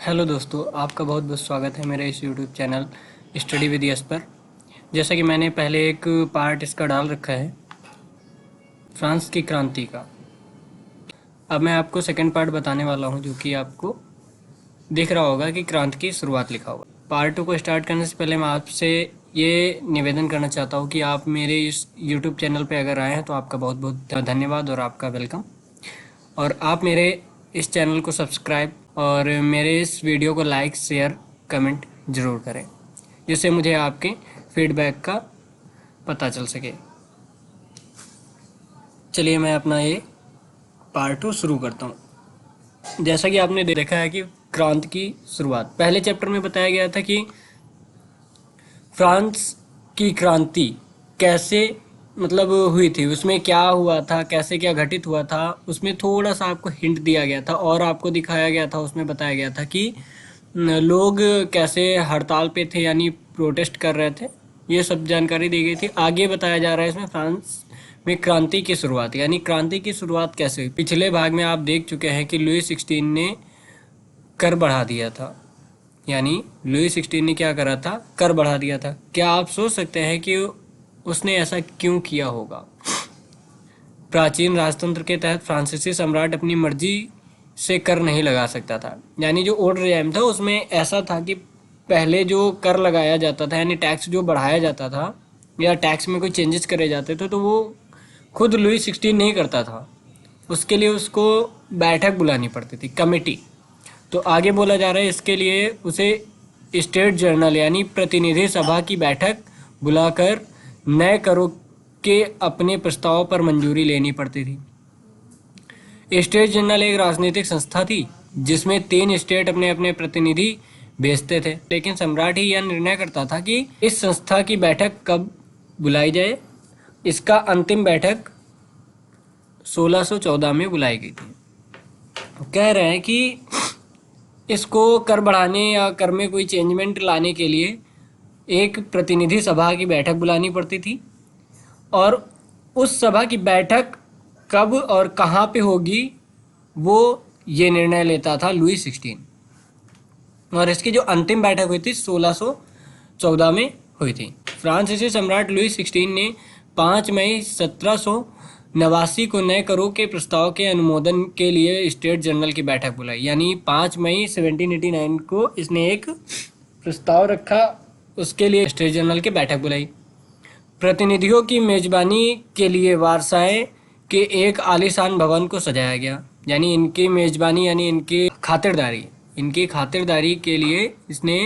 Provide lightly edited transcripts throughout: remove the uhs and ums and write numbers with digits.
Hello दोस्तों, आपका बहुत बहुत स्वागत है मेरे इस YouTube channel study with yes पर। जैसा कि मैंने पहले एक पार्ट इसका डाल रखा है फ्रांस की क्रांति का। अब मैं आपको सेकंड पार्ट बताने वाला हूं, जो कि आपको दिख रहा होगा कि क्रांति की शुरुआत लिखा होगा। पार्ट 2 को स्टार्ट करने से पहले मैं आपसे ये निवेदन करना चाहता हूँ कि आप मेरे इस यूट्यूब चैनल पर अगर आए हैं तो आपका बहुत बहुत धन्यवाद और आपका वेलकम। और आप मेरे इस चैनल को सब्सक्राइब और मेरे इस वीडियो को लाइक शेयर कमेंट ज़रूर करें, जिससे मुझे आपके फीडबैक का पता चल सके। चलिए मैं अपना ये पार्ट 2 शुरू करता हूँ। जैसा कि आपने देखा है कि क्रांति की शुरुआत पहले चैप्टर में बताया गया था कि फ्रांस की क्रांति कैसे हुई थी, उसमें क्या हुआ था, कैसे क्या घटित हुआ था, उसमें थोड़ा सा आपको हिंट दिया गया था और आपको दिखाया गया था, उसमें बताया गया था कि लोग कैसे हड़ताल पे थे, यानी प्रोटेस्ट कर रहे थे। ये सब जानकारी दी गई थी। आगे बताया जा रहा है इसमें फ्रांस में क्रांति की शुरुआत, यानी क्रांति की शुरुआत कैसे हुई। पिछले भाग में आप देख चुके हैं कि लुई 16 ने कर बढ़ा दिया था, यानी लुई 16 ने क्या करा था, कर बढ़ा दिया था। क्या आप सोच सकते हैं कि उसने ऐसा क्यों किया होगा। प्राचीन राजतंत्र के तहत फ्रांसीसी सम्राट अपनी मर्जी से कर नहीं लगा सकता था, यानी जो ओल्ड रेजिम था उसमें ऐसा था कि पहले जो कर लगाया जाता था, यानी टैक्स जो बढ़ाया जाता था या टैक्स में कोई चेंजेस करे जाते थे, तो वो खुद लुई 16 नहीं करता था। उसके लिए उसको बैठक बुलानी पड़ती थी, कमेटी। तो आगे बोला जा रहा है इसके लिए उसे स्टेट जर्नल यानी प्रतिनिधि सभा की बैठक बुलाकर नए करों के अपने प्रस्ताव पर मंजूरी लेनी पड़ती थी। स्टेट जनरल एक राजनीतिक संस्था थी जिसमें 3 स्टेट अपने अपने प्रतिनिधि भेजते थे, लेकिन सम्राट ही यह निर्णय करता था कि इस संस्था की बैठक कब बुलाई जाए। इसका अंतिम बैठक 1614 में बुलाई गई थी। कह रहे हैं कि इसको कर बढ़ाने या कर में कोई चेंजमेंट लाने के लिए एक प्रतिनिधि सभा की बैठक बुलानी पड़ती थी, और उस सभा की बैठक कब और कहाँ पे होगी वो ये निर्णय लेता था लुई 16। और इसकी जो अंतिम बैठक हुई थी 1614 में हुई थी। फ्रांसीसी सम्राट लुई 16 ने 5 मई 1789 को नए करों के प्रस्ताव के अनुमोदन के लिए स्टेट जनरल की बैठक बुलाई, यानी 5 मई 1789 को इसने एक प्रस्ताव रखा, उसके लिए स्टेट जनरल की बैठक बुलाई। प्रतिनिधियों की मेजबानी के लिए वारसाए के एक आलीशान भवन को सजाया गया, यानी इनकी मेजबानी यानी इनकी खातिरदारी के लिए इसने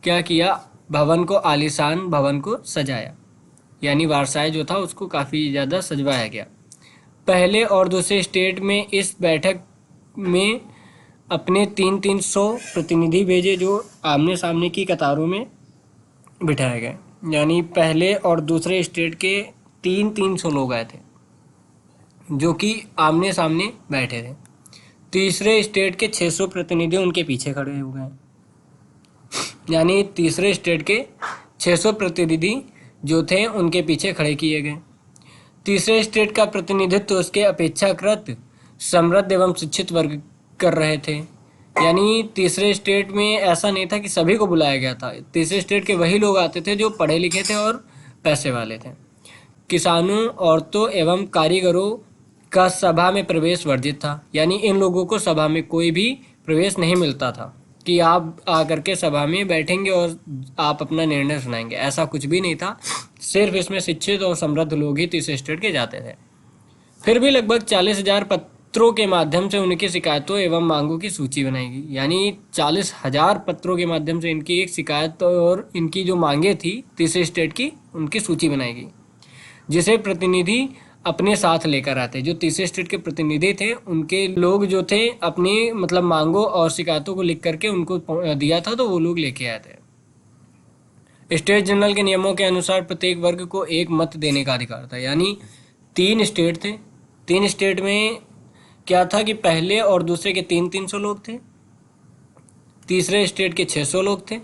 क्या किया, भवन को आलीशान भवन को सजाया, यानी वारसाए जो था उसको काफ़ी ज़्यादा सजवाया गया। पहले और दूसरे स्टेट में इस बैठक में अपने 300 प्रतिनिधि भेजे, जो आमने सामने की कतारों में बिठाए गए, यानी पहले और दूसरे स्टेट के 300 लोग आए थे जो कि आमने सामने बैठे थे। तीसरे स्टेट के 600 प्रतिनिधि उनके पीछे खड़े हो गए, यानी तीसरे स्टेट के 600 प्रतिनिधि जो थे उनके पीछे खड़े किए गए। तीसरे स्टेट का प्रतिनिधित्व उसके अपेक्षाकृत समृद्ध एवं शिक्षित वर्ग कर रहे थे, यानी तीसरे स्टेट में ऐसा नहीं था कि सभी को बुलाया गया था। तीसरे स्टेट के वही लोग आते थे जो पढ़े लिखे थे और पैसे वाले थे। किसानों, औरतों एवं कारीगरों का सभा में प्रवेश वर्जित था, यानी इन लोगों को सभा में कोई भी प्रवेश नहीं मिलता था कि आप आकर के सभा में बैठेंगे और आप अपना निर्णय सुनाएंगे, ऐसा कुछ भी नहीं था। सिर्फ इसमें शिक्षित और समृद्ध लोग ही तीसरे स्टेट के जाते थे। फिर भी लगभग 40,000 पत्रों के माध्यम से उनकी शिकायतों एवं मांगों की सूची बनाएगी, यानी 40,000 पत्रों के माध्यम से इनकी एक शिकायत और इनकी जो मांगे थी तीसरे स्टेट की, उनकी सूची बनाएगी, जिसे प्रतिनिधि अपने साथ लेकर आते। जो तीसरे स्टेट के प्रतिनिधि थे उनके लोग जो थे अपनी मांगों और शिकायतों को लिख करके उनको दिया था, तो वो लोग लेके आए थे। स्टेट जनरल के नियमों के अनुसार प्रत्येक वर्ग को एक मत देने का अधिकार था, यानी 3 स्टेट थे। 3 स्टेट में क्या था कि पहले और दूसरे के 300 लोग थे, तीसरे स्टेट के 600 लोग थे।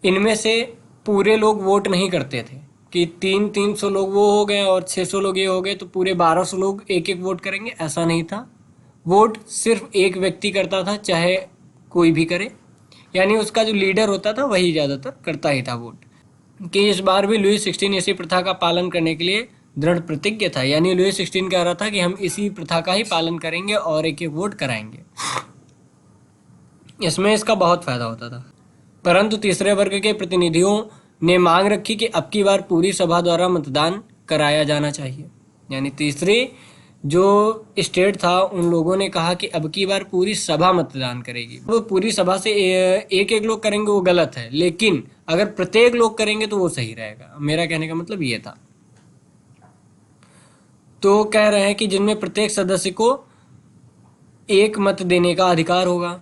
इनमें से पूरे लोग वोट नहीं करते थे कि 300 लोग वो हो गए और 600 लोग ये हो गए तो पूरे 1200 लोग एक एक वोट करेंगे, ऐसा नहीं था। वोट सिर्फ एक व्यक्ति करता था, चाहे कोई भी करे, यानी उसका जो लीडर होता था वही ज़्यादातर करता ही था वोट। कि इस बार भी लुई 16 इसी प्रथा का पालन करने के लिए दृढ़ प्रतिज्ञ था, यानी लुई 16 कह रहा था कि हम इसी प्रथा का ही पालन करेंगे और एक एक वोट कराएंगे। इसमें इसका बहुत फायदा होता था। परंतु तीसरे वर्ग के प्रतिनिधियों ने मांग रखी कि अब की बार पूरी सभा द्वारा मतदान कराया जाना चाहिए। यानी तीसरे जो स्टेट था उन लोगों ने कहा कि अब की बार पूरी सभा मतदान करेगी। वो पूरी सभा से एक एक लोग करेंगे वो गलत है, लेकिन अगर प्रत्येक लोग करेंगे तो वो सही रहेगा। मेरा कहने का मतलब ये था। तो कह रहे हैं कि जिनमें प्रत्येक सदस्य को एक मत देने का अधिकार होगा।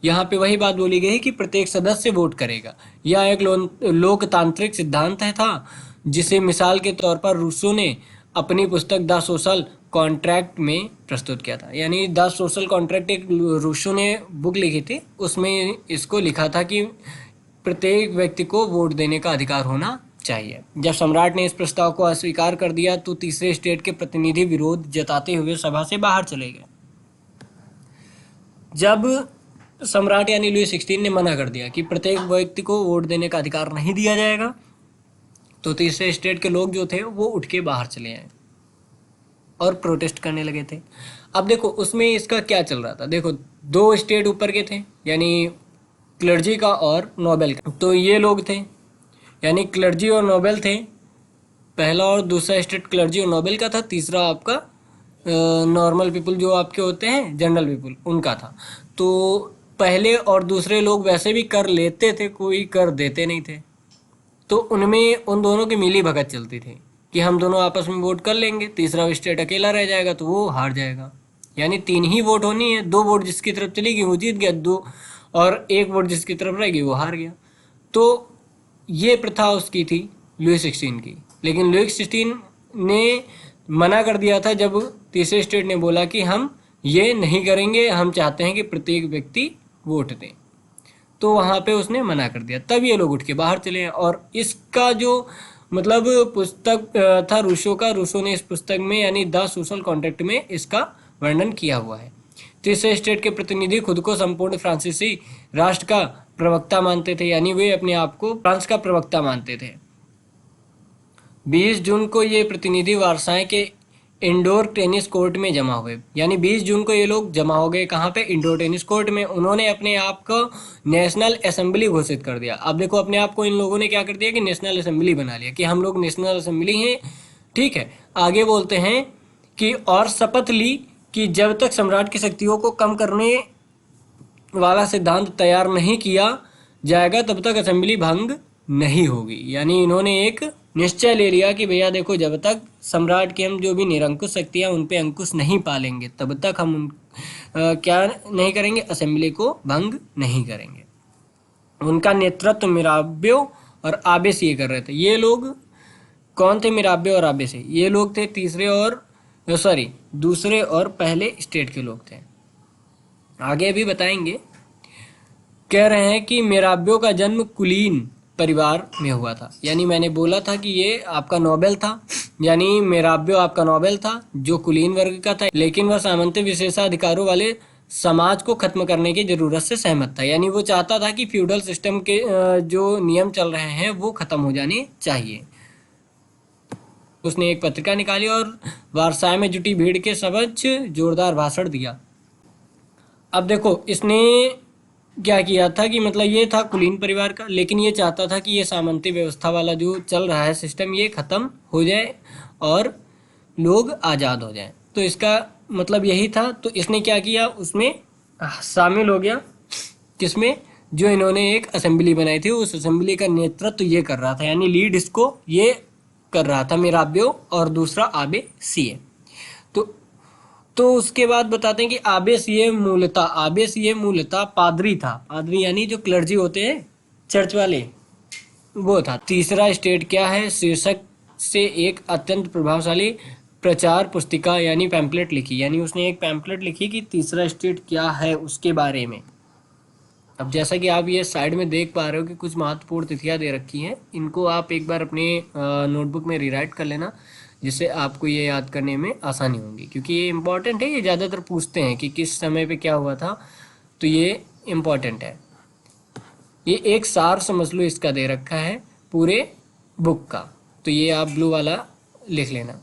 यहाँ पे वही बात बोली गई कि प्रत्येक सदस्य वोट करेगा। यह एक लोकतांत्रिक सिद्धांत है था जिसे मिसाल के तौर पर रूसो ने अपनी पुस्तक द सोशल कॉन्ट्रैक्ट में प्रस्तुत किया था। यानी द सोशल कॉन्ट्रैक्ट एक रूसो ने बुक लिखी थी, उसमें इसको लिखा था कि प्रत्येक व्यक्ति को वोट देने का अधिकार होना चाहिए। जब सम्राट ने इस प्रस्ताव को अस्वीकार कर दिया तो तीसरे स्टेट के प्रतिनिधि विरोध जताते हुए सभा से बाहर चले गए। जब सम्राट यानी लुई 16 ने मना कर दिया कि प्रत्येक व्यक्ति को वोट देने का अधिकार नहीं दिया जाएगा, तो तीसरे स्टेट के लोग जो थे वो उठ के बाहर चले आए और प्रोटेस्ट करने लगे थे। अब देखो उसमें इसका क्या चल रहा था। देखो दो स्टेट ऊपर के थे, यानी क्लर्जी का और नोबेल का। तो ये लोग थे, यानी क्लर्जी और नोबेल थे। पहला और दूसरा स्टेट क्लर्जी और नोबेल का था, तीसरा आपका नॉर्मल पीपल जो आपके होते हैं, जनरल पीपल, उनका था। तो पहले और दूसरे लोग वैसे भी कर लेते थे, कोई कर देते नहीं थे। तो उनमें उन दोनों की मिली भगत चलती थी कि हम दोनों आपस में वोट कर लेंगे, तीसरा स्टेट अकेला रह जाएगा तो वो हार जाएगा। यानी 3 ही वोट होनी है, 2 वोट जिसकी तरफ चलेगी वो जीत गया, 2 और 1 वोट जिसकी तरफ रहेगी वो हार गया। तो ये प्रथा उसकी थी लुई 16 की। लेकिन लुई 16 ने मना कर दिया था जब तीसरे स्टेट ने बोला कि हम ये नहीं करेंगे, हम चाहते हैं कि प्रत्येक व्यक्ति वोट दें। तो वहाँ पे उसने मना कर दिया, तब ये लोग उठ के बाहर चले। और इसका जो मतलब पुस्तक था रूसो का, रूसो ने इस पुस्तक में यानी द सोशल कॉन्ट्रैक्ट में इसका वर्णन किया हुआ है। तीसरे स्टेट के प्रतिनिधि खुद को संपूर्ण फ्रांसीसी राष्ट्र का प्रवक्ता मानते थे, यानी वे अपने आप को फ्रांस का प्रवक्ता मानते थे। 20 जून को ये प्रतिनिधि वारसाई के इंडोर टेनिस कोर्ट में जमा हुए। यानी 20 जून को ये लोग जमा हो गए कहाँ पे? इंडोर टेनिस कोर्ट में। उन्होंने अपने आप को नेशनल असेंबली घोषित कर दिया। अब देखो अपने आप को इन लोगों ने क्या कर दिया कि नेशनल असेंबली बना लिया कि हम लोग नेशनल असेंबली हैं। ठीक है, आगे बोलते हैं कि और शपथ ली कि जब तक सम्राट की शक्तियों को कम करने वाला सिद्धांत तैयार नहीं किया जाएगा तब तक असेंबली भंग नहीं होगी। यानी इन्होंने एक निश्चय ले लिया कि भैया देखो जब तक सम्राट की हम जो भी निरंकुश शक्तियाँ उन पे अंकुश नहीं पालेंगे तब तक हम क्या नहीं करेंगे, असेंबली को भंग नहीं करेंगे। उनका नेतृत्व मिराबियो और आबेसी कर रहे थे। ये लोग कौन थे? मिराबियो और आबेसी, ये लोग थे दूसरे और पहले स्टेट के लोग थे। आगे भी बताएंगे। कह रहे हैं कि मिराबियो का जन्म कुलीन परिवार में हुआ था। यानी मैंने बोला था कि ये आपका नोबेल था, यानी मिराबियो आपका नोबेल था जो कुलीन वर्ग का था, लेकिन वह सामंती विशेषाधिकारों वाले समाज को खत्म करने की जरूरत से सहमत था। यानी वो चाहता था कि फ्यूडल सिस्टम के जो नियम चल रहे हैं वो खत्म हो जाने चाहिए। उसने एक पत्रिका निकाली और वारसाई में जुटी भीड़ के समक्ष जोरदार भाषण दिया। अब देखो इसने क्या किया था कि मतलब ये था कुलीन परिवार का, लेकिन ये चाहता था कि ये सामंती व्यवस्था वाला जो चल रहा है सिस्टम ये खत्म हो जाए और लोग आज़ाद हो जाएं। तो इसका मतलब यही था। तो इसने क्या किया, उसमें शामिल हो गया। किसमें? जो इन्होंने एक असेंबली बनाई थी, उस असेंबली का नेतृत्व ये कर रहा था, यानी लीड इसको ये कर रहा था मिराबियो और दूसरा आबे सीए। तो उसके बाद बताते हैं कि आबे सीए मूलतः पादरी था। पादरी यानी जो क्लर्जी होते हैं चर्च वाले, वो था। तीसरा स्टेट क्या है शीर्षक से एक अत्यंत प्रभावशाली प्रचार पुस्तिका यानी पैम्पलेट लिखी। यानी उसने एक पैम्पलेट लिखी कि तीसरा स्टेट क्या है उसके बारे में। अब जैसा कि आप ये साइड में देख पा रहे हो कि कुछ महत्वपूर्ण तिथियां दे रखी हैं, इनको आप एक बार अपने नोटबुक में रीराइट कर लेना, जिससे आपको ये याद करने में आसानी होगी, क्योंकि ये इम्पॉर्टेंट है। ये ज़्यादातर पूछते हैं कि किस समय पे क्या हुआ था, तो ये इम्पोर्टेंट है। ये एक सार समझ लो इसका दे रखा है पूरे बुक का, तो ये आप ब्लू वाला लिख लेना।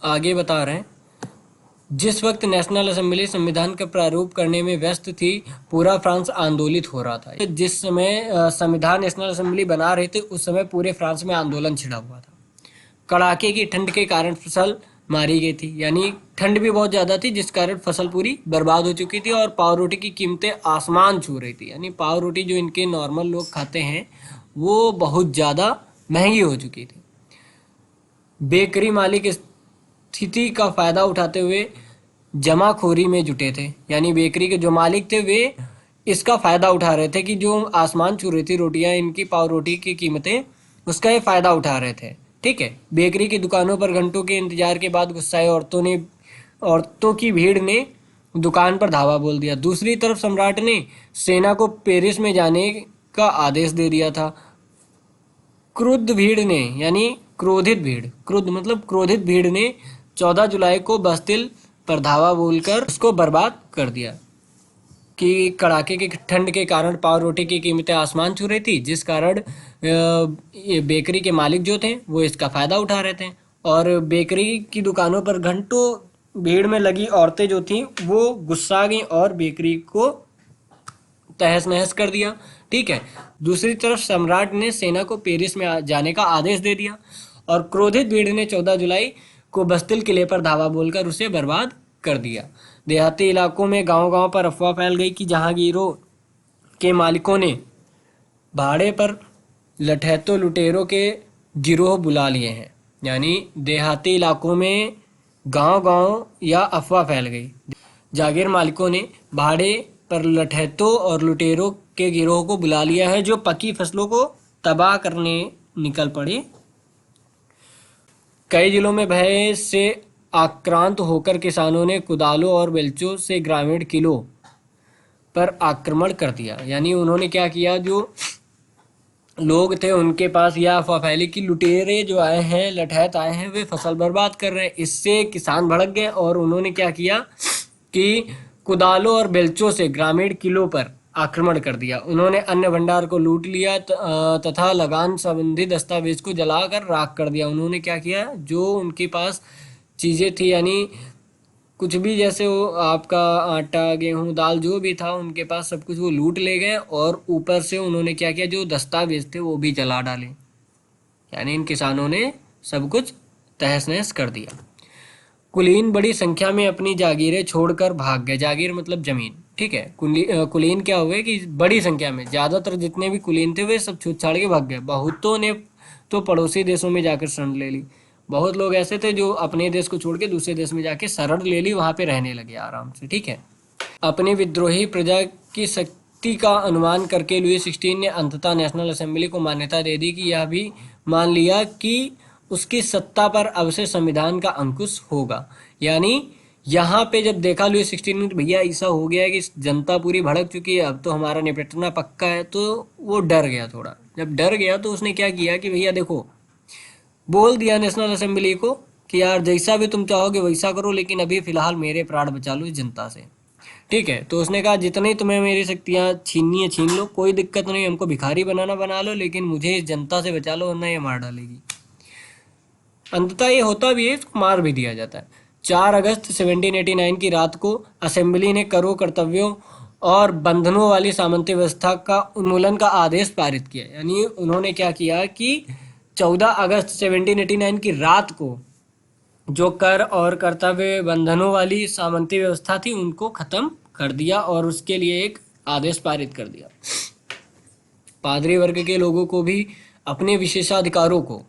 आगे बता रहे हैं, जिस वक्त नेशनल असेंबली संविधान का प्रारूप करने में व्यस्त थी, पूरा फ्रांस आंदोलित हो रहा था। जिस समय संविधान नेशनल असेंबली बना रहे थे, उस समय पूरे फ्रांस में आंदोलन छिड़ा हुआ था। कड़ाके की ठंड के कारण फसल मारी गई थी, यानी ठंड भी बहुत ज़्यादा थी जिस कारण फसल पूरी बर्बाद हो चुकी थी और पाव रोटी की कीमतें आसमान छू रही थी। यानी पाव रोटी जो इनके नॉर्मल लोग खाते हैं वो बहुत ज़्यादा महंगी हो चुकी थी। बेकरी मालिक स्थिति का फ़ायदा उठाते हुए जमाखोरी में जुटे थे, यानी बेकरी के जो मालिक थे वे इसका फ़ायदा उठा रहे थे कि जो आसमान छू रही थी रोटियां, इनकी पाव रोटी की कीमतें, उसका ये फ़ायदा उठा रहे थे। ठीक है। बेकरी की दुकानों पर घंटों के इंतजार के बाद गुस्साए औरतों की भीड़ ने दुकान पर धावा बोल दिया। दूसरी तरफ सम्राट ने सेना को पेरिस में जाने का आदेश दे दिया था। क्रुद्ध भीड़ ने, यानी क्रोधित भीड़ ने 14 जुलाई को बस्तिल पर धावा बोलकर उसको बर्बाद कर दिया कि कड़ाके की ठंड के कारण पाव रोटी की कीमतें आसमान छू रही थी, जिस कारण ये बेकरी के मालिक जो थे वो इसका फ़ायदा उठा रहे थे और बेकरी की दुकानों पर घंटों भीड़ में लगी औरतें जो थीं वो गुस्सा गईं और बेकरी को तहस नहस कर दिया। ठीक है। दूसरी तरफ सम्राट ने सेना को पेरिस में जाने का आदेश दे दिया और क्रोधित भीड़ ने 14 जुलाई को बस्तिल किले पर धावा बोलकर उसे बर्बाद कर दिया। देहाती इलाकों में गांव-गांव पर अफवाह फैल गई कि जहांगीरों के मालिकों ने भाड़े पर लठैतों लुटेरों के गिरोह बुला लिए हैं। यानी देहाती इलाकों में गांव-गांव या अफवाह फैल गई, जागीर मालिकों ने भाड़े पर लठैतों और लुटेरों के गिरोह को बुला लिया है जो पकी फसलों को तबाह करने निकल पड़े। कई जिलों में भय से आक्रांत होकर किसानों ने कुदालों और बेलचों से ग्रामीण किलों पर आक्रमण कर दिया। यानी उन्होंने क्या किया, जो लोग थे उनके पास यह अफवाह फैली कि लुटेरे जो आए हैं, लठैत आए हैं, वे फसल बर्बाद कर रहे हैं। इससे किसान भड़क गए और उन्होंने क्या किया कि कुदालों और बेलचों से ग्रामीण किलों पर आक्रमण कर दिया। उन्होंने अन्न भंडार को लूट लिया तथा लगान संबंधी दस्तावेज को जलाकर राख कर दिया। उन्होंने क्या किया, जो उनके पास चीज़ें थी, यानी कुछ भी, जैसे वो आपका आटा गेहूं दाल जो भी था उनके पास सब कुछ वो लूट ले गए और ऊपर से उन्होंने क्या किया, जो दस्तावेज थे वो भी जला डाले। यानी इन किसानों ने सब कुछ तहस नहस कर दिया। कुलीन बड़ी संख्या में अपनी जागीरें छोड़कर भाग गए। जागीर मतलब जमीन। ठीक है। कुलीन क्या हुए कि बड़ी संख्या में, ज़्यादातर जितने भी कुलीन थे वे सब छूट छाड़ के भाग गए। बहुतों ने तो पड़ोसी देशों में जाकर शरण ले ली। बहुत लोग ऐसे थे जो अपने देश को छोड़ के दूसरे देश में जाके शरण ले ली, वहाँ पे रहने लगे आराम से। ठीक है। अपनी विद्रोही प्रजा की शक्ति का अनुमान करके लुई 16 ने अंततः नेशनल असेंबली को मान्यता दे दी कि यह भी मान लिया कि उसकी सत्ता पर अब से संविधान का अंकुश होगा। यानी यहाँ पे जब देखा लुई 16 ने भैया ऐसा हो गया है कि जनता पूरी भड़क चुकी है, अब तो हमारा निपटना पक्का है, तो वो डर गया थोड़ा। जब डर गया तो उसने क्या किया कि भैया देखो, बोल दिया नेशनल असेंबली को कि यार जैसा भी तुम चाहोगे वैसा करो, लेकिन अभी फिलहाल मेरे प्राण बचा लो इस जनता से। ठीक है। तो उसने कहा जितनी तुम्हें मेरी शक्तियाँ छीननी है छीन लो, कोई दिक्कत नहीं, हमको भिखारी बनाना बना लो, लेकिन मुझे इस जनता से बचा लो वरना ये मार डालेगी। अंततः ये होता भी है, इसको मार भी दिया जाता है। 4 अगस्त 1789 की रात को असेंबली ने करों कर्तव्यों और बंधनों वाली सामंती व्यवस्था का उन्मूलन का आदेश पारित किया। यानी उन्होंने क्या किया कि 14 अगस्त 1789 की रात को जो कर और कर्तव्य बंधनों वाली सामंती व्यवस्था थी उनको खत्म कर दिया और उसके लिए एक आदेश पारित कर दिया। पादरी वर्ग के लोगों को भी अपने विशेषाधिकारों को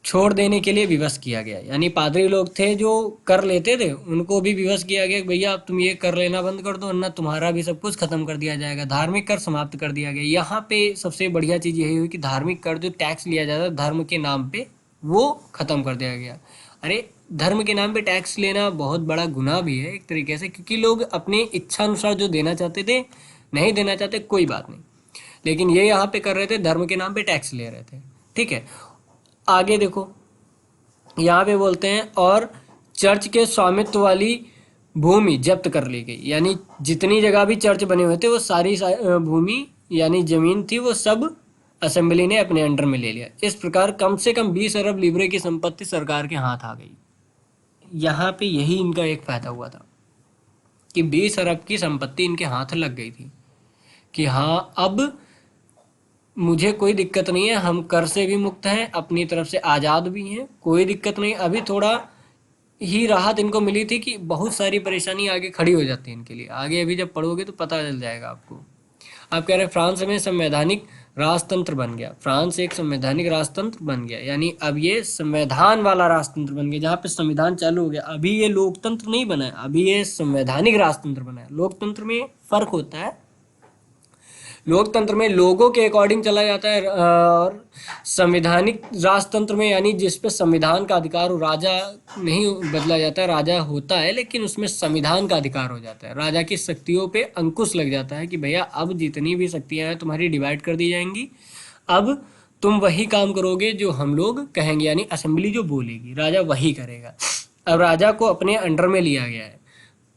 छोड़ देने के लिए विवश किया गया। यानी पादरी लोग थे जो कर लेते थे, उनको भी विवश किया गया, भैया अब तुम ये कर लेना बंद कर दो वरना तुम्हारा भी सब कुछ खत्म कर दिया जाएगा। धार्मिक कर समाप्त कर दिया गया। यहाँ पे सबसे बढ़िया चीज़ यही हुई कि धार्मिक कर जो टैक्स लिया जाता है धर्म के नाम पे, वो खत्म कर दिया गया। अरे धर्म के नाम पे टैक्स लेना बहुत बड़ा गुनाह भी है एक तरीके से, क्योंकि लोग अपनी इच्छा अनुसार जो देना चाहते थे नहीं देना चाहते कोई बात नहीं, लेकिन ये यहाँ पे कर रहे थे, धर्म के नाम पे टैक्स ले रहे थे। ठीक है। आगे देखो, यहाँ पे बोलते हैं और चर्च के स्वामित्व वाली भूमि जब्त कर ली गई। यानी जितनी जगह भी चर्च बने हुए थे वो सारी भूमि यानी जमीन थी वो सब असेंबली ने अपने अंडर में ले लिया। इस प्रकार कम से कम 20 अरब लीब्रे की संपत्ति सरकार के हाथ आ गई। यहाँ पे यही इनका एक फायदा हुआ था कि 20 अरब की संपत्ति इनके हाथ लग गई थी कि हाँ अब मुझे कोई दिक्कत नहीं है, हम कर से भी मुक्त हैं, अपनी तरफ से आज़ाद भी हैं, कोई दिक्कत नहीं। अभी थोड़ा ही राहत इनको मिली थी कि बहुत सारी परेशानी आगे खड़ी हो जाती है इनके लिए। आगे अभी जब पढ़ोगे तो पता चल जाएगा आपको। आप कह रहे हैं फ्रांस में संवैधानिक राजतंत्र बन गया। फ्रांस एक संवैधानिक राजतंत्र बन गया, यानी अब ये संवैधान वाला राजतंत्र बन गया जहाँ पे संविधान चालू हो गया। अभी ये लोकतंत्र नहीं बना है, अभी ये संवैधानिक राजतंत्र बना है। लोकतंत्र में फर्क होता है, लोकतंत्र में लोगों के अकॉर्डिंग चला जाता है और संवैधानिक राजतंत्र में यानी जिस पे संविधान का अधिकार हो, राजा नहीं बदला जाता है, राजा होता है लेकिन उसमें संविधान का अधिकार हो जाता है। राजा की शक्तियों पे अंकुश लग जाता है कि भैया अब जितनी भी शक्तियां हैं तुम्हारी डिवाइड कर दी जाएंगी, अब तुम वही काम करोगे जो हम लोग कहेंगे, यानी असेंबली जो बोलेगी राजा वही करेगा। अब राजा को अपने अंडर में लिया गया है,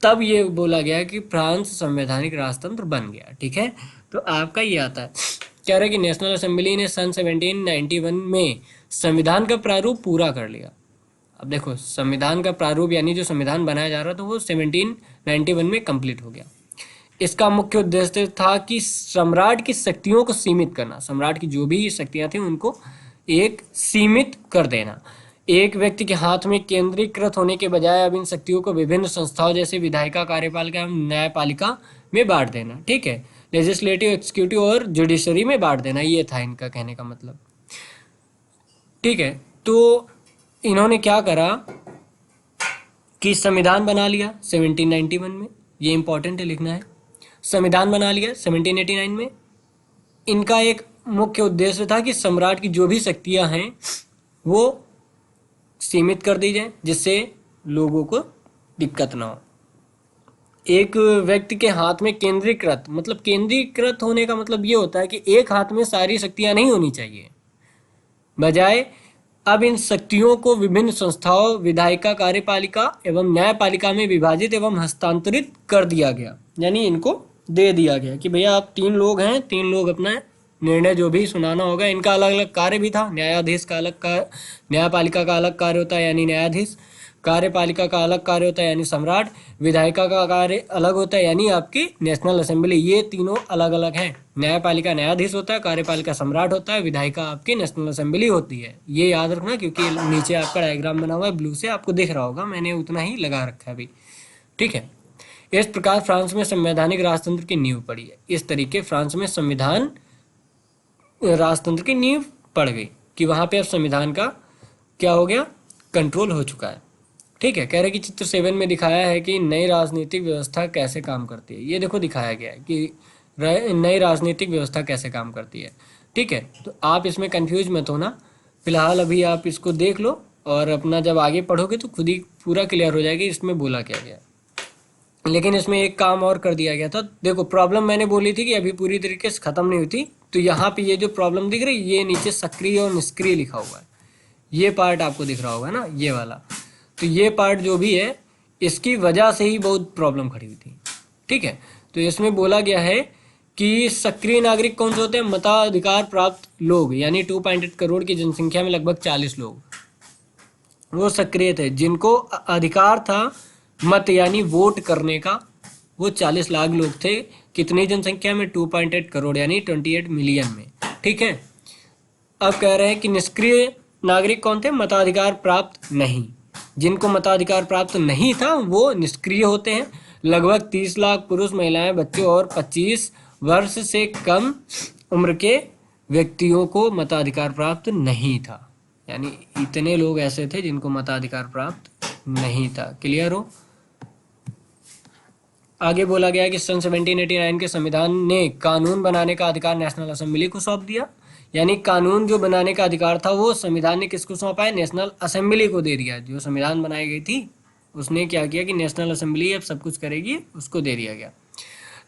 तब ये बोला गया कि फ्रांस संवैधानिक राजतंत्र बन गया। ठीक है, तो आपका ये आता है कह रहे कि नेशनल असेंबली ने सन 1791 में संविधान का प्रारूप पूरा कर लिया। अब देखो संविधान का प्रारूप यानी जो संविधान बनाया जा रहा था वो 1791 में कंप्लीट हो गया। इसका मुख्य उद्देश्य था कि सम्राट की शक्तियों को सीमित करना, सम्राट की जो भी शक्तियां थी उनको एक सीमित कर देना। एक व्यक्ति के हाथ में केंद्रीकृत होने के बजाय अब इन शक्तियों को विभिन्न संस्थाओं जैसे विधायिका, कार्यपालिका एवं न्यायपालिका में बांट देना। ठीक है, लेजिस्लेटिव, एक्सिक्यूटिव और जुडिशरी में बांट देना, ये था इनका कहने का मतलब। ठीक है, तो इन्होंने क्या करा कि संविधान बना लिया 1791 में, ये इंपॉर्टेंट है लिखना है। संविधान बना लिया 1789 में। इनका एक मुख्य उद्देश्य था कि सम्राट की जो भी शक्तियां हैं वो सीमित कर दी जाए जिससे लोगों को दिक्कत ना हो। एक व्यक्ति के हाथ में केंद्रीकृत, मतलब केंद्रीकृत होने का मतलब ये होता है कि एक हाथ में सारी शक्तियां नहीं होनी चाहिए, बजाय अब इन शक्तियों को विभिन्न संस्थाओं विधायिका, कार्यपालिका एवं न्यायपालिका में विभाजित एवं हस्तांतरित कर दिया गया। यानी इनको दे दिया गया कि भैया आप 3 लोग हैं, 3 लोग अपना निर्णय जो भी सुनाना होगा। इनका अलग अलग कार्य भी था, न्यायाधीश का अलग कार्य, न्यायपालिका का अलग कार्य होता है यानी न्यायाधीश, कार्यपालिका का अलग कार्य होता है यानी सम्राट, विधायिका का कार्य अलग होता है यानी आपकी नेशनल असेंबली। ये तीनों अलग अलग हैं। न्यायपालिका न्यायाधीश होता है, कार्यपालिका सम्राट होता है, विधायिका आपकी नेशनल असेंबली होती है। ये याद रखना क्योंकि नीचे आपका डायग्राम बना हुआ है ब्लू से, आपको दिख रहा होगा, मैंने उतना ही लगा रखा है अभी। ठीक है, इस प्रकार फ्रांस में संवैधानिक राजतंत्र की नींव पड़ी है। इस तरीके फ्रांस में संविधान राजतंत्र की नींव पड़ गई कि वहां पे अब संविधान का क्या हो गया, कंट्रोल हो चुका है। ठीक है, कह रहे कि चित्र 7 में दिखाया है कि नई राजनीतिक व्यवस्था कैसे काम करती है। ये देखो दिखाया गया है कि नई राजनीतिक व्यवस्था कैसे काम करती है। ठीक है, तो आप इसमें कंफ्यूज मत होना, फिलहाल अभी आप इसको देख लो और अपना जब आगे पढ़ोगे तो खुद ही पूरा क्लियर हो जाएगी इसमें बोला क्या गया। लेकिन इसमें एक काम और कर दिया गया था। देखो प्रॉब्लम मैंने बोली थी कि अभी पूरी तरीके से खत्म नहीं हुई, तो यहाँ पे ये जो प्रॉब्लम दिख रही है ये नीचे सक्रिय और निष्क्रिय लिखा हुआ है, ये पार्ट आपको दिख रहा होगा ना, ये वाला। तो ये पार्ट जो भी है इसकी वजह से ही बहुत प्रॉब्लम खड़ी हुई थी। ठीक है, तो इसमें बोला गया है कि सक्रिय नागरिक कौन से होते हैं, मताधिकार प्राप्त लोग, यानी 2.8 करोड़ की जनसंख्या में लगभग 40 लोग वो सक्रिय थे, जिनको अधिकार था मत यानी वोट करने का, वो 40 लाख लोग थे। कितनी जनसंख्या में, 2.8 करोड़ यानी 28 मिलियन में। ठीक है, अब कह रहे हैं कि निष्क्रिय नागरिक कौन थे, मताधिकार प्राप्त नहीं, जिनको मताधिकार प्राप्त नहीं था वो निष्क्रिय होते हैं। लगभग 30 लाख पुरुष, महिलाएं, बच्चे और 25 वर्ष से कम उम्र के व्यक्तियों को मताधिकार प्राप्त नहीं था। यानी इतने लोग ऐसे थे जिनको मताधिकार प्राप्त नहीं था। क्लियर हो। आगे बोला गया कि सन 1789 के संविधान ने कानून बनाने का अधिकार नेशनल असेंबली को सौंप दिया। यानी कानून जो बनाने का अधिकार था वो संविधान ने किसको सौंपा है, नेशनल असेंबली को दे दिया। जो संविधान बनाई गई थी उसने क्या किया कि नेशनल असेंबली अब सब कुछ करेगी, उसको दे दिया गया।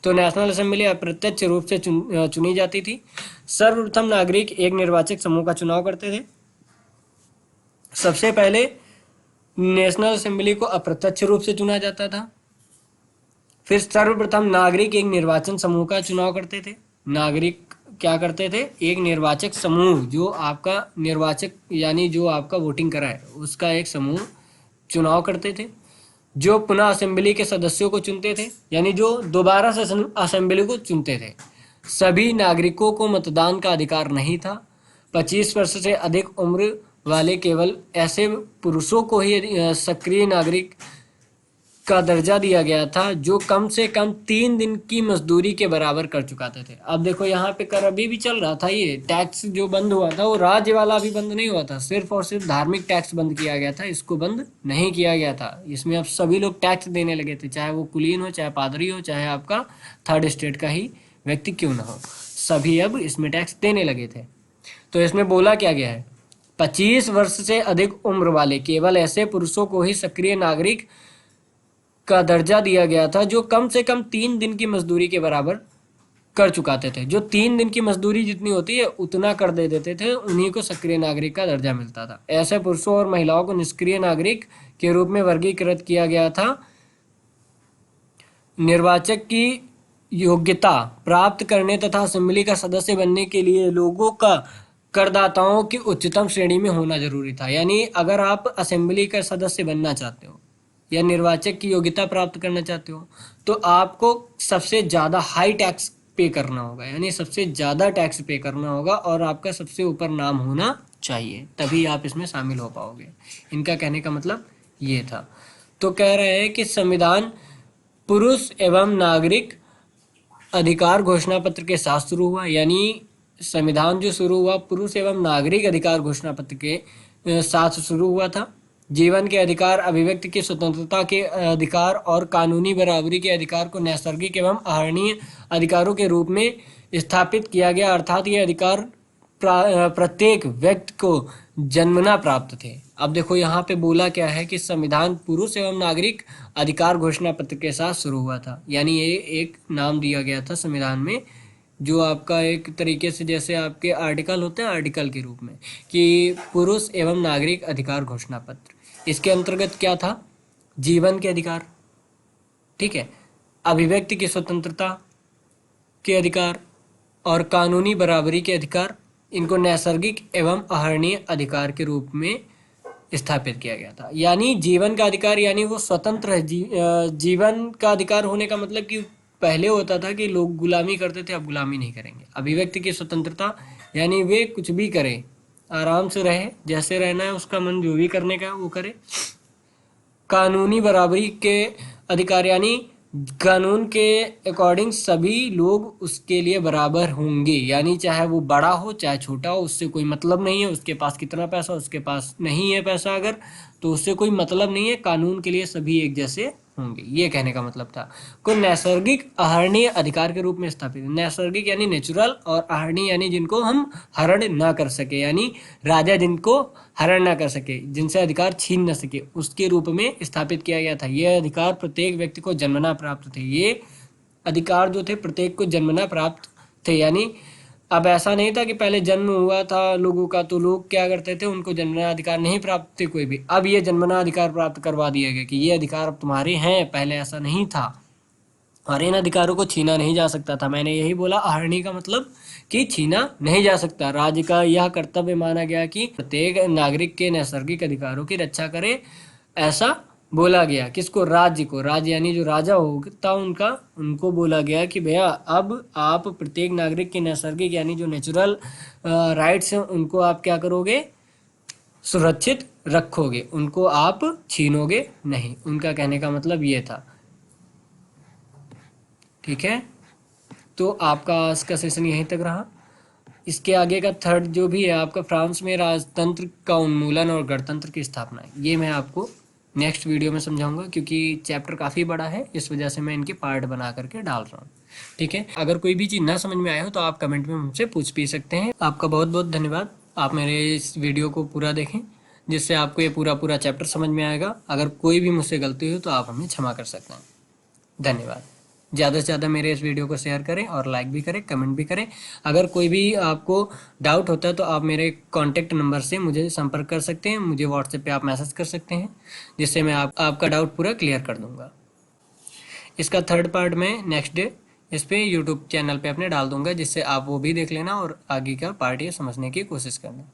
तो नेशनल असेंबली अप्रत्यक्ष रूप से चुनी जाती थी। सर्वप्रथम नागरिक एक निर्वाचक समूह का चुनाव करते थे। सबसे पहले नेशनल असेंबली को अप्रत्यक्ष रूप से चुना जाता था। फिर सर्वप्रथम नागरिक एक निर्वाचन समूह का चुनाव करते थे। नागरिक क्या करते थे, एक निर्वाचक समूह, जो आपका निर्वाचक यानी जो आपका वोटिंग करा है उसका एक समूह चुनाव करते थे, जो पुनः असेंबली के सदस्यों को चुनते थे, यानी जो दोबारा से असेंबली को चुनते थे। सभी नागरिकों को मतदान का अधिकार नहीं था। 25 वर्ष से अधिक उम्र वाले केवल ऐसे पुरुषों को ही सक्रिय नागरिक का दर्जा दिया गया था जो कम से कम 3 दिन की मजदूरी के बराबर कर चुकाते थे। अब देखो यहाँ पे कर अभी भी चल रहा था, ये टैक्स जो बंद हुआ था वो राज्य वाला अभी बंद नहीं हुआ था, सिर्फ और सिर्फ धार्मिक टैक्स बंद किया गया था, इसको बंद नहीं किया गया था। इसमें अब सभी लोग टैक्स देने लगे थे, चाहे वो कुलीन हो, चाहे पादरी हो, चाहे आपका थर्ड स्टेट का ही व्यक्ति क्यों ना हो, सभी अब इसमें टैक्स देने लगे थे। तो इसमें बोला क्या गया है, 25 वर्ष से अधिक उम्र वाले केवल ऐसे पुरुषों को ही सक्रिय नागरिक का दर्जा दिया गया था जो कम से कम 3 दिन की मजदूरी के बराबर कर चुकाते थे। जो 3 दिन की मजदूरी जितनी होती है उतना कर दे देते थे, उन्हीं को सक्रिय नागरिक का दर्जा मिलता था। ऐसे पुरुषों और महिलाओं को निष्क्रिय नागरिक के रूप में वर्गीकृत किया गया था। निर्वाचक की योग्यता प्राप्त करने तथा असेंबली का सदस्य बनने के लिए लोगों का करदाताओं की उच्चतम श्रेणी में होना जरूरी था। यानी अगर आप असेंबली का सदस्य बनना चाहते हो या निर्वाचक की योग्यता प्राप्त करना चाहते हो तो आपको सबसे ज़्यादा हाई टैक्स पे करना होगा, यानी सबसे ज़्यादा टैक्स पे करना होगा और आपका सबसे ऊपर नाम होना चाहिए, तभी आप इसमें शामिल हो पाओगे। इनका कहने का मतलब ये था। तो कह रहे हैं कि संविधान पुरुष एवं नागरिक अधिकार घोषणा पत्र के साथ शुरू हुआ, यानी संविधान जो शुरू हुआ पुरुष एवं नागरिक अधिकार घोषणा पत्र के साथ शुरू हुआ था। जीवन के अधिकार, अभिव्यक्ति की स्वतंत्रता के अधिकार और कानूनी बराबरी के अधिकार को नैसर्गिक एवं आहरणीय अधिकारों के रूप में स्थापित किया गया, अर्थात ये अधिकार प्रत्येक व्यक्ति को जन्मना प्राप्त थे। अब देखो यहाँ पे बोला क्या है कि संविधान पुरुष एवं नागरिक अधिकार घोषणा पत्र के साथ शुरू हुआ था, यानी ये एक नाम दिया गया था संविधान में, जो आपका एक तरीके से जैसे आपके आर्टिकल होते हैं आर्टिकल के रूप में, कि पुरुष एवं नागरिक अधिकार घोषणा पत्र। इसके अंतर्गत क्या था, जीवन के अधिकार, ठीक है, अभिव्यक्ति की स्वतंत्रता के अधिकार और कानूनी बराबरी के अधिकार, इनको नैसर्गिक एवं आहरणीय अधिकार के रूप में स्थापित किया गया था। यानी जीवन का अधिकार, यानी वो स्वतंत्र है। जीवन का अधिकार होने का मतलब कि पहले होता था कि लोग गुलामी करते थे, अब गुलामी नहीं करेंगे। अभिव्यक्ति की स्वतंत्रता, यानी वे कुछ भी करें, आराम से रहे, जैसे रहना है उसका मन जो भी करने का वो करे। कानूनी बराबरी के अधिकार, यानी कानून के अकॉर्डिंग सभी लोग उसके लिए बराबर होंगे, यानी चाहे वो बड़ा हो चाहे छोटा हो, उससे कोई मतलब नहीं है, उसके पास कितना पैसा, उसके पास नहीं है पैसा अगर, तो उससे कोई मतलब नहीं है, कानून के लिए सभी एक जैसे होंगे, ये कहने का मतलब था। को नैसर्गिक आहरणीय अधिकार के रूप में स्थापित, नैसर्गिक यानी नेचुरल, और आहरणीय यानी जिनको हम हरण ना कर सके, यानी राजा जिनको हरण ना कर सके, जिनसे अधिकार छीन न सके, उसके रूप में स्थापित किया गया था। ये अधिकार प्रत्येक व्यक्ति को जन्मना प्राप्त थे। ये अधिकार जो थे प्रत्येक को जन्मना प्राप्त थे, यानी अब ऐसा नहीं था कि पहले जन्म हुआ था लोगों का तो लोग क्या करते थे, उनको जन्मना अधिकार नहीं प्राप्त थे कोई भी, अब ये जन्मना अधिकार प्राप्त करवा दिया गया कि ये अधिकार अब तुम्हारे हैं, पहले ऐसा नहीं था और इन अधिकारों को छीना नहीं जा सकता था। मैंने यही बोला, आहरणी का मतलब कि छीना नहीं जा सकता। राज्य का यह कर्तव्य माना गया कि प्रत्येक नागरिक के नैसर्गिक अधिकारों की रक्षा करे, ऐसा बोला गया। किसको, राज्य को, राज्य यानी जो राजा होता उनका, उनको बोला गया कि भैया अब आप प्रत्येक नागरिक के नैसर्गिक यानी जो नेचुरल राइट्स हैं उनको आप क्या करोगे, सुरक्षित रखोगे, उनको आप छीनोगे नहीं। उनका कहने का मतलब ये था। ठीक है, तो आपका आज का सेशन यहीं तक रहा। इसके आगे का थर्ड जो भी है आपका, फ्रांस में राजतंत्र का उन्मूलन और गणतंत्र की स्थापना, ये मैं आपको नेक्स्ट वीडियो में समझाऊंगा, क्योंकि चैप्टर काफ़ी बड़ा है, इस वजह से मैं इनके पार्ट बना करके डाल रहा हूँ। ठीक है, अगर कोई भी चीज़ ना समझ में आए हो तो आप कमेंट में मुझसे पूछ भी सकते हैं। आपका बहुत बहुत धन्यवाद, आप मेरे इस वीडियो को पूरा देखें, जिससे आपको ये पूरा चैप्टर समझ में आएगा। अगर कोई भी मुझसे गलती हो तो आप हमें क्षमा कर सकते हैं। धन्यवाद। ज़्यादा से ज़्यादा मेरे इस वीडियो को शेयर करें और लाइक भी करें, कमेंट भी करें। अगर कोई भी आपको डाउट होता है तो आप मेरे कॉन्टैक्ट नंबर से मुझे संपर्क कर सकते हैं, मुझे व्हाट्सएप पे आप मैसेज कर सकते हैं, जिससे मैं आपका डाउट पूरा क्लियर कर दूंगा। इसका थर्ड पार्ट मैं नेक्स्ट डे इस पे यूट्यूब चैनल पे अपने डाल दूंगा, जिससे आप वो भी देख लेना और आगे का पार्ट ये समझने की कोशिश करना।